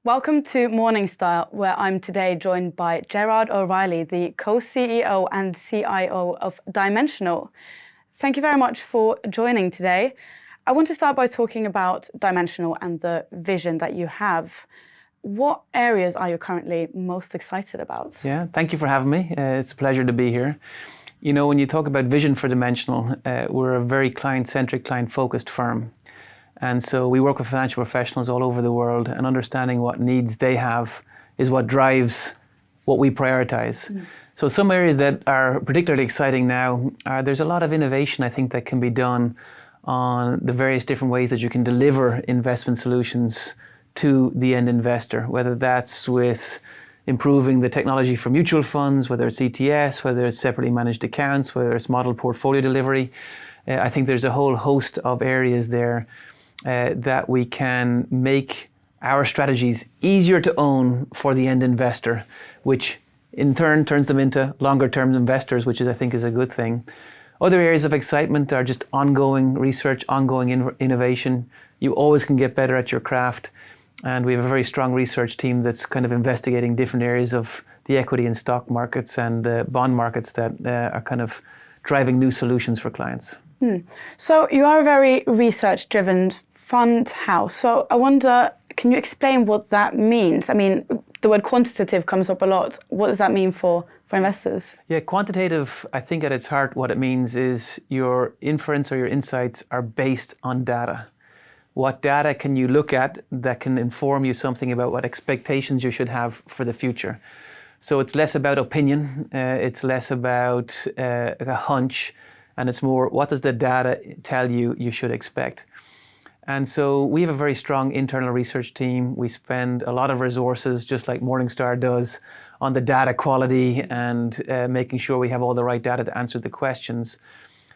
Welcome to Morningstar, where I'm today joined by Gerard O'Reilly, the co-CEO and CIO of Dimensional. Thank you very much for joining today. I want to start by talking about Dimensional and the vision that you have. What areas are you currently most excited about? Yeah, thank you for having me. It's a pleasure to be here. You know, when you talk about vision for Dimensional, we're a very client-centric, client-focused firm. And so we work with financial professionals all over the world, and understanding what needs they have is what drives what we prioritize. So some areas that are particularly exciting now are there's a lot of innovation, I think, that can be done on the various different ways that you can deliver investment solutions to the end investor, whether that's with improving the technology for mutual funds, whether it's ETFs, whether it's separately managed accounts, whether it's model portfolio delivery. I think there's a whole host of areas there that we can make our strategies easier to own for the end investor, which in turn turns them into longer term investors, which I think is a good thing. Other areas of excitement are just ongoing research, ongoing innovation. You always can get better at your craft. And we have a very strong research team that's kind of investigating different areas of the equity and stock markets and the bond markets that are kind of driving new solutions for clients. So you are a very research-driven fund house. So I wonder, can you explain what that means? I mean, the word quantitative comes up a lot. What does that mean for investors? Yeah, quantitative, I think at its heart, what it means is your inference or your insights are based on data. What data can you look at that can inform you something about what expectations you should have for the future? So it's less about opinion, it's less about a hunch, and it's more, what does the data tell you you should expect? And so we have a very strong internal research team. We spend a lot of resources, just like Morningstar does, on the data quality and making sure we have all the right data to answer the questions.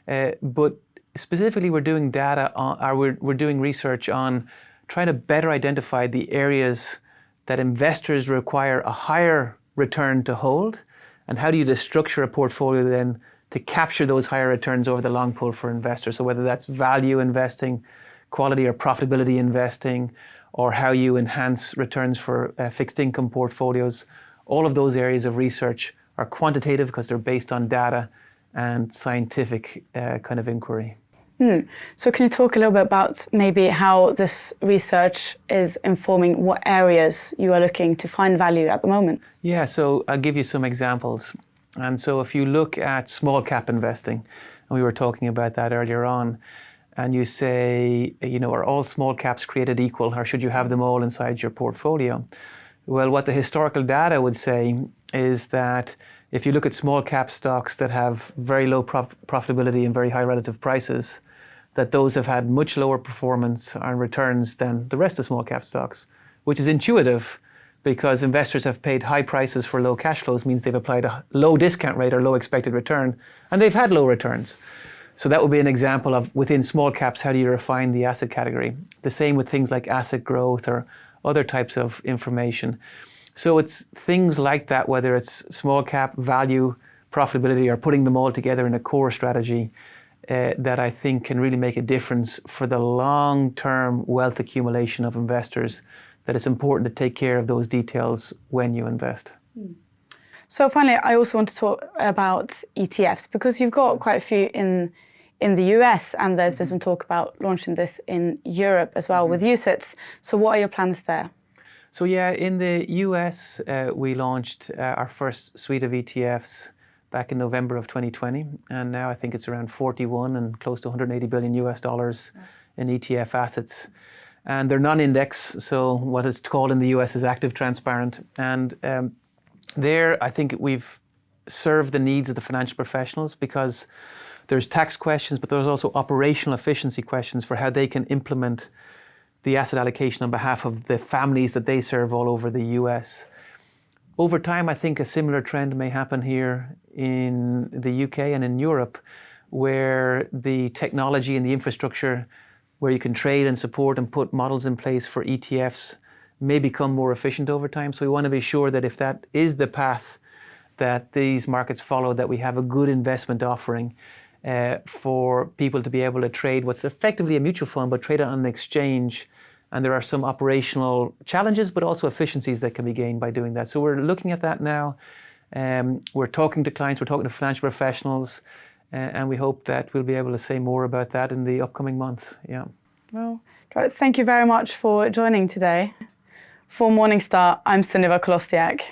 But specifically, we're doing we're doing research on trying to better identify the areas that investors require a higher return to hold, and how do you structure a portfolio then to capture those higher returns over the long pull for investors. So whether that's value investing, quality or profitability investing, or how you enhance returns for fixed income portfolios, all of those areas of research are quantitative because they're based on data and scientific kind of inquiry. So can you talk a little bit about maybe how this research is informing what areas you are looking to find value at the moment? Yeah, so I'll give you some examples. And so if you look at small cap investing, and we were talking about that earlier on, and you say, you know, are all small caps created equal, or should you have them all inside your portfolio? Well, what the historical data would say is that if you look at small cap stocks that have very low profitability and very high relative prices, that those have had much lower performance and returns than the rest of small cap stocks, which is intuitive because investors have paid high prices for low cash flows, means they've applied a low discount rate or low expected return, and they've had low returns. So that would be an example of within small caps, how do you refine the asset category? The same with things like asset growth or other types of information. So it's things like that, whether it's small cap, value, profitability, or putting them all together in a core strategy that I think can really make a difference for the long-term wealth accumulation of investors, that it's important to take care of those details when you invest. So finally, I also want to talk about ETFs, because you've got quite a few in the US, and there's been some talk about launching this in Europe as well with UCITS. So what are your plans there? So yeah, in the US, we launched our first suite of ETFs back in November of 2020. And now I think it's around 41 and close to 180 billion US dollars in ETF assets. And they're non-index, so what is called in the US is active transparent. And there, I think we've served the needs of the financial professionals, because there's tax questions, but there's also operational efficiency questions for how they can implement the asset allocation on behalf of the families that they serve all over the US. Over time, I think a similar trend may happen here in the UK and in Europe, where the technology and the infrastructure where you can trade and support and put models in place for ETFs may become more efficient over time. So we want to be sure that if that is the path that these markets follow, that we have a good investment offering for people to be able to trade what's effectively a mutual fund, but trade it on an exchange And there are some operational challenges, but also efficiencies that can be gained by doing that. So we're looking at that now. We're talking to clients, we're talking to financial professionals, and we hope that we'll be able to say more about that in the upcoming months. Yeah. Well, Gerard, thank you very much for joining today. For Morningstar, I'm Sunniva Kolostiak.